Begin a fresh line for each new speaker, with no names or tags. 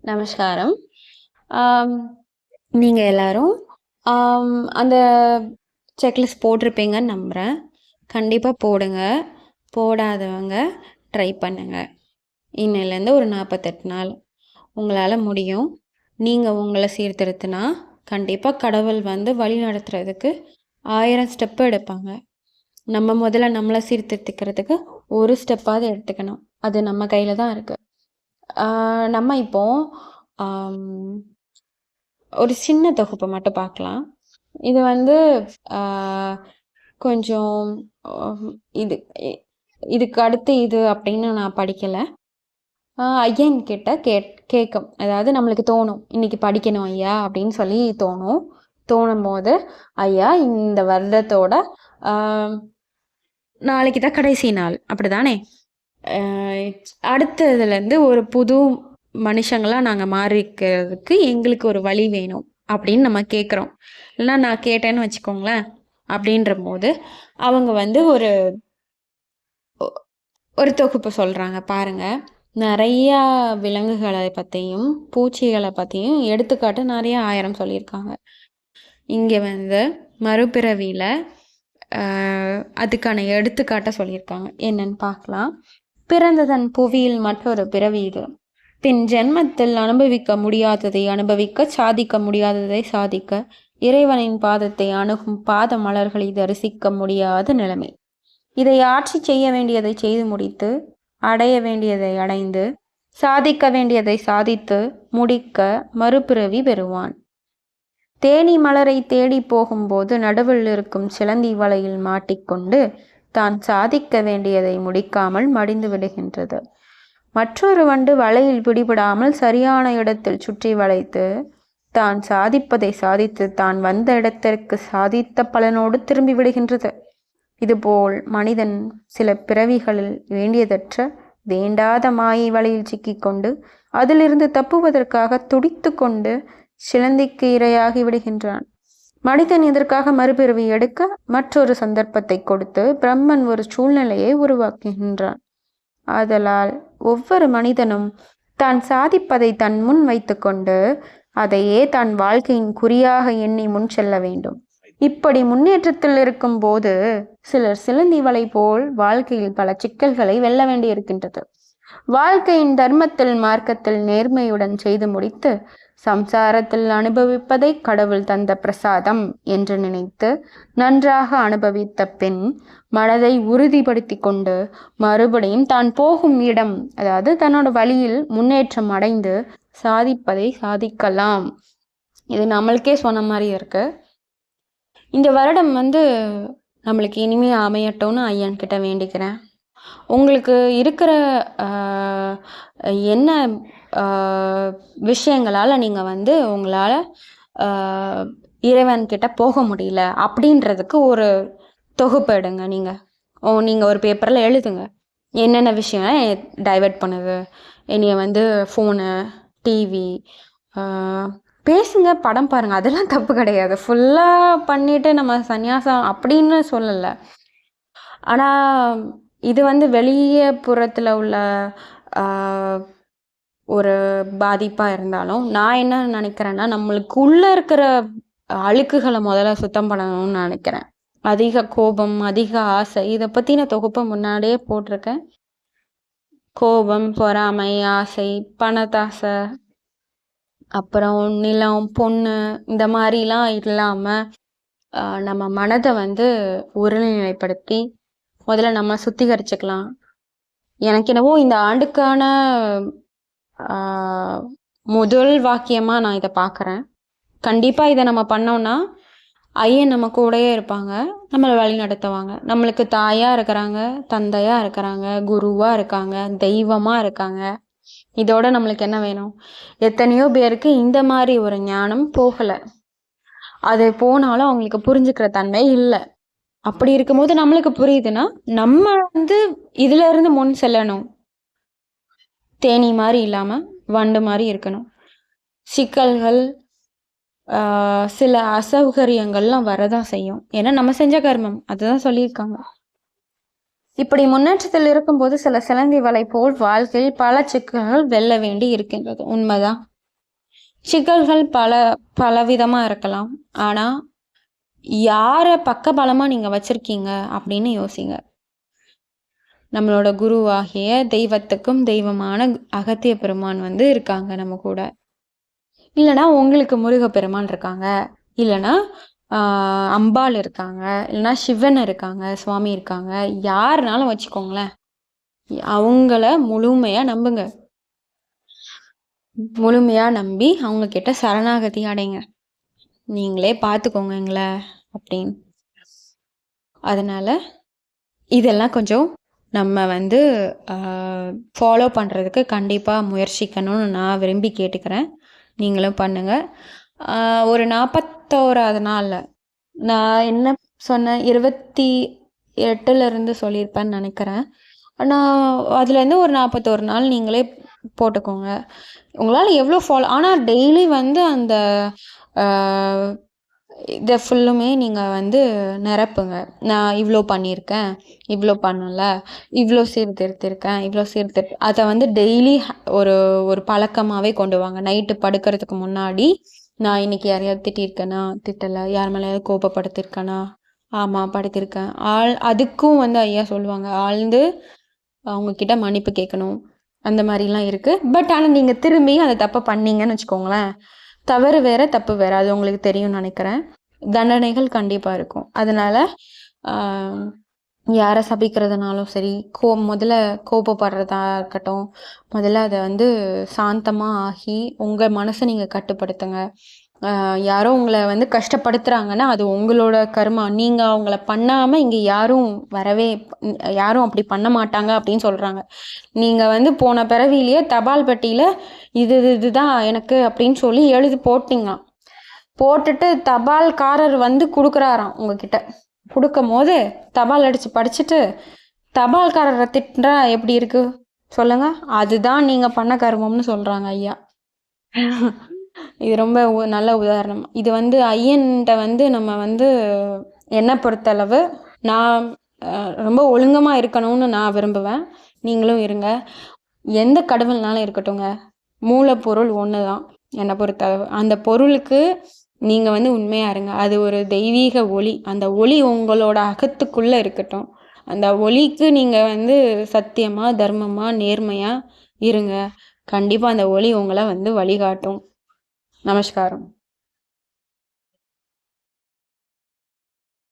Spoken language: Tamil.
நமஸ்காரம். ஆம், நீங்க எல்லாரும் அந்த செக்லிஸ்ட் போட்டிருப்பீங்கன்னு நம்புறேன். கண்டிப்பா போடுங்க. போடாதவங்க ட்ரை பண்ணுங்க. இன்னையிலேருந்து ஒரு 48 நாள் உங்களால முடியும். நீங்க உங்கள சீர்திருத்தினா, கண்டிப்பா கடவுள் வந்து வழி நடத்துறதுக்கு 1000 ஸ்டெப் எடுப்பாங்க. நம்ம முதல்ல நம்மள சீர்திருத்திக்கிறதுக்கு ஒரு ஸ்டெப்பாவது எடுத்துக்கணும். அது நம்ம கையில தான் இருக்கு. நம்ம இப்போ ஆம், ஒரு சின்ன தொகுப்பு மட்டும் பார்க்கலாம். இது வந்து ஆ, கொஞ்சம் ஆம், இது இதுக்கு அடுத்து இது அப்படின்னு நான் படிக்கல. ஐயன் கிட்ட கேட்கும், அதாவது நம்மளுக்கு தோணும் இன்னைக்கு படிக்கணும் ஐயா அப்படின்னு சொல்லி தோணும் போது, ஐயா இந்த வருடத்தோட நாளைக்கு தான் கடைசி நாள் அப்படிதானே, அடுத்ததுலேருந்து ஒரு புது மனுஷங்களாக நாங்கள் மாறிக்கிறதுக்கு எங்களுக்கு ஒரு வழி வேணும் அப்படின்னு நம்ம கேட்குறோம். இல்லைன்னா நான் கேட்டேன்னு வச்சுக்கோங்களேன். அப்படின்ற போது அவங்க வந்து ஒரு ஒரு தொகுப்பு சொல்கிறாங்க பாருங்கள். நிறையா விலங்குகளை பற்றியும் பூச்சிகளை பற்றியும் எடுத்துக்காட்டு நிறைய 1000 சொல்லியிருக்காங்க. இங்கே வந்து மறுபிறவியில் அதுக்கான எடுத்துக்காட்ட சொல்லியிருக்காங்க. என்னன்னு பார்க்கலாம். பிறந்ததன் புவியில் மற்றொரு பிறவி இது. பின் ஜென்மத்தில் அனுபவிக்க முடியாததை அனுபவிக்க, சாதிக்க முடியாததை சாதிக்க, இறைவனின் பாதத்தை அணுகும் பாத மலர்களை தரிசிக்க முடியாத நிலைமை. இதை ஆட்சி செய்ய வேண்டியதை செய்து முடித்து, அடைய வேண்டியதை அடைந்து, சாதிக்க வேண்டியதை சாதித்து முடிக்க மறுபிறவி பெறுவான். தேனி மலரை தேடி போகும்போது நடுவில் இருக்கும் சிலந்தி வலையில் மாட்டிக்கொண்டு தான் சாதிக்க வேண்டியதை முடிக்காமல் மடிந்து விடுகின்றது. மற்றொரு வண்டு வலையில் பிடிபடாமல் சரியான இடத்தில் சுற்றி வளைத்து தான் சாதிப்பதை சாதித்து தான் வந்த இடத்திற்கு சாதித்த பலனோடு திரும்பி விடுகின்றது. இதுபோல் மனிதன் சில பிறவிகளில் வேண்டியதற்ற வேண்டாத மாயை வலையில் சிக்கிக்கொண்டு அதிலிருந்து தப்புவதற்காக துடித்து கொண்டு சிலந்திக்கு இரையாகி விடுகின்றான். மனிதன் இதற்காக மறுபிறவி எடுக்க மற்றொரு சந்தர்ப்பத்தை கொடுத்து பிரம்மன் ஒரு சூழ்நிலையை உருவாக்குகின்றான். ஆதலால் ஒவ்வொரு மனிதனும் தான் சாதிப்பதை தன் முன் வைத்து கொண்டு அதையே தான் வாழ்க்கையின் குறியாக எண்ணி முன் செல்ல வேண்டும். இப்படி முன்னேற்றத்தில் இருக்கும் போது சிலர் சிலந்தி வலை போல் வாழ்க்கையில் பல சிக்கல்களை வெல்ல வேண்டியிருக்கின்றது. வாழ்க்கையின் தர்மத்தில் மார்க்கத்தில் நேர்மையுடன் செய்து முடித்து சம்சாரத்தில் அனுபவிப்பதை கடவுள் தந்த பிரசாதம் என்று நினைத்து நன்றாக அனுபவித்த பின் மனதை உறுதிப்படுத்தி கொண்டு மறுபடியும் தான் போகும் இடம், அதாவது தன்னோட வழியில் முன்னேற்றம் அடைந்து சாதிப்பதை சாதிக்கலாம். இது நம்மளுக்கே சொன்ன மாதிரி இருக்கு. இந்த வருடம் வந்து நம்மளுக்கு இனிமே அமையட்டும்னு ஐயன் கிட்ட வேண்டிக்கிறேன். உங்களுக்கு இருக்கிற என்ன விஷயங்களால் நீங்கள் வந்து உங்களால் இறைவன்கிட்ட போக முடியல அப்படின்றதுக்கு ஒரு தொகுப்பு எடுங்க. நீங்கள் ஒரு பேப்பரில் எழுதுங்க. என்னென்ன விஷயம் டைவர்ட் பண்ணுது, என்னைய வந்து ஃபோனு, டிவி, பேசுங்க, படம் பாருங்கள், அதெல்லாம் தப்பு கிடையாது. ஃபுல்லாக பண்ணிவிட்டு நம்ம சந்நியாசம் அப்படின்னு சொல்லலை. ஆனால் இது வந்து வெளியே புறத்தில் உள்ள ஒரு பாதிப்பாக இருந்தாலும் நான் என்ன நினைக்கிறேன்னா, நம்மளுக்கு உள்ளே இருக்கிற அழுக்குகளை முதல்ல சுத்தம் பண்ணணும்னு நினைக்கிறேன். அதிக கோபம், அதிக ஆசை, இதை பற்றின தொகுப்பை முன்னாடியே போட்டிருக்கேன். கோபம், பொறாமை, ஆசை, பணத்தாசை, அப்புறம் நிலம், பொண்ணு, இந்த மாதிரிலாம் இல்லாமல் நம்ம மனதை வந்து ஒருநிலைப்படுத்தி முதல்ல நம்ம சுத்திகரிச்சுக்கலாம். எனக்கு என்னவோ இந்த ஆண்டுக்கான முதல் வாக்கியமாக நான் இதை பார்க்குறேன். கண்டிப்பாக இதை நம்ம பண்ணோம்னா ஐயன் நம்ம கூடயே இருப்பாங்க, நம்மளை வழி நடத்துவாங்க. நம்மளுக்கு தாயாக இருக்கிறாங்க, தந்தையாக இருக்கிறாங்க, குருவாக இருக்காங்க, தெய்வமாக இருக்காங்க. இதோட நம்மளுக்கு என்ன வேணும்? எத்தனையோ பேருக்கு இந்த மாதிரி ஒரு ஞானம் போகலை. அது போனாலும் அவங்களுக்கு புரிஞ்சுக்கிற தன்மை இல்லை. அப்படி இருக்கும்போது நம்மளுக்கு புரியுதுன்னா நம்ம வந்து இதுல இருந்து முன் செல்லணும். தேனி மாதிரி இல்லாம வண்டு மாதிரி இருக்கணும். சிக்கல்கள், சில அசௌகரியங்கள்லாம் வரதான் செய்யும். ஏன்னா நம்ம செஞ்ச கர்மம், அதுதான் சொல்லியிருக்காங்க. இப்படி முன்னேற்றத்தில் இருக்கும்போது சில சிலந்தி வலை போல் வாழ்க்கையில் பல சிக்கல்கள் வெல்ல வேண்டி இருக்கின்றது. உண்மைதான். சிக்கல்கள் பலவிதமா இருக்கலாம். ஆனா யார பக்கபலமா நீங்க வச்சிருக்கீங்க அப்படின்னு யோசிங்க. நம்மளோட குருவாகிய தெய்வத்துக்கும் தெய்வமான அகத்திய பெருமான் வந்து இருக்காங்க நம்ம கூட. இல்லைன்னா உங்களுக்கு முருகப்பெருமான் இருக்காங்க, இல்லைன்னா அம்பாள் இருக்காங்க, இல்லைன்னா சிவன் இருக்காங்க, சுவாமி இருக்காங்க, யாருனாலும் வச்சுக்கோங்களேன். அவங்கள முழுமையா நம்புங்க. முழுமையா நம்பி அவங்க கிட்ட சரணாகதி அடைங்க. நீங்களே பார்த்துக்கோங்க எங்களை அப்படின்னு. அதனால இதெல்லாம் கொஞ்சம் நம்ம வந்து ஃபாலோ பண்ணுறதுக்கு கண்டிப்பாக முயற்சிக்கணும்னு நான் விரும்பி கேட்டுக்கிறேன். நீங்களும் பண்ணுங்கள். ஒரு 41வது நாளில் நான் என்ன சொன்னேன், 28லேருந்து சொல்லியிருப்பேன்னு நினைக்கிறேன். ஆனால் அதுலேருந்து ஒரு 41 நாள் நீங்களே போட்டுக்கோங்க. உங்களால் எவ்வளோ ஃபாலோ, ஆனால் டெய்லி வந்து அந்த இதை ஃபுல்லுமே நீங்கள் வந்து நிரப்புங்க. நான் இவ்வளோ பண்ணியிருக்கேன், இவ்வளோ பண்ணலை, இவ்வளோ சீர்திருத்திருக்கேன், இவ்வளோ அதை வந்து டெய்லி ஒரு ஒரு பழக்கமாகவே கொண்டு வாங்க. நைட்டு படுக்கிறதுக்கு முன்னாடி நான் இன்னைக்கு யாரையாவது திட்டிருக்கேனா, திட்டலை, யார் மேலேயாவது கோபப்படுத்திருக்கேனா, ஆமாம் படுத்திருக்கேன். அதுக்கும் வந்து ஐயா சொல்லுவாங்க, ஆழ்ந்து அவங்கக்கிட்ட மன்னிப்பு கேட்கணும். அந்த மாதிரிலாம் இருக்குது. பட் ஆனால் நீங்கள் திரும்பியும் அந்த தப்பை பண்ணீங்கன்னு வச்சுக்கோங்களேன், தவறு வேற தப்பு வேற, அது உங்களுக்கு தெரியும்னு நினைக்கிறேன். தண்டனைகள் கண்டிப்பாக இருக்கும். அதனால் யாரை சபிக்கிறதுனாலும் சரி, முதல்ல கோபப்படுறதா இருக்கட்டும், முதல்ல அதை வந்து சாந்தமாக ஆகி உங்கள் மனசை நீங்கள் கட்டுப்படுத்துங்க. யாரோ உங்களை வந்து கஷ்டப்படுத்துகிறாங்கன்னா அது உங்களோட கர்மா. நீங்கள் அவங்கள பண்ணாமல் இங்கே யாரும் அப்படி பண்ண மாட்டாங்க அப்படின்னு சொல்கிறாங்க. நீங்கள் வந்து போன பிறவிலேயே தபால் பெட்டியில் இதுதான் எனக்கு அப்படின்னு சொல்லி எழுதி போட்டிங்களாம். போட்டுட்டு தபால்காரர் வந்து கொடுக்குறாராம் உங்ககிட்ட. கொடுக்கும் போது தபால் அடித்து படிச்சுட்டு தபால்காரரை திட்டுறா எப்படி இருக்கு சொல்லுங்க. அதுதான் நீங்கள் பண்ண கர்மம்னு சொல்கிறாங்க ஐயா. இது ரொம்ப நல்ல உதாரணம். இது வந்து ஐயன்கிட்ட வந்து நம்ம வந்து என்னை பொறுத்தளவு நான் ரொம்ப ஒழுங்கமாக இருக்கணும்னு நான் விரும்புவேன். நீங்களும் இருங்க. எந்த கடவுள்னாலும் இருக்கட்டுங்க, மூலப்பொருள் ஒன்று தான் என்னை பொறுத்தளவு. அந்த பொருளுக்கு நீங்கள் வந்து உண்மையாக இருங்க. அது ஒரு தெய்வீக ஒளி. அந்த ஒளி உங்களோட அகத்துக்குள்ளே இருக்கட்டும். அந்த ஒளிக்கு நீங்கள் வந்து சத்தியமாக, தர்மமாக, நேர்மையாக இருங்க. கண்டிப்பாக அந்த ஒளி உங்களை வந்து வழிகாட்டும். நமஸ்காரம்.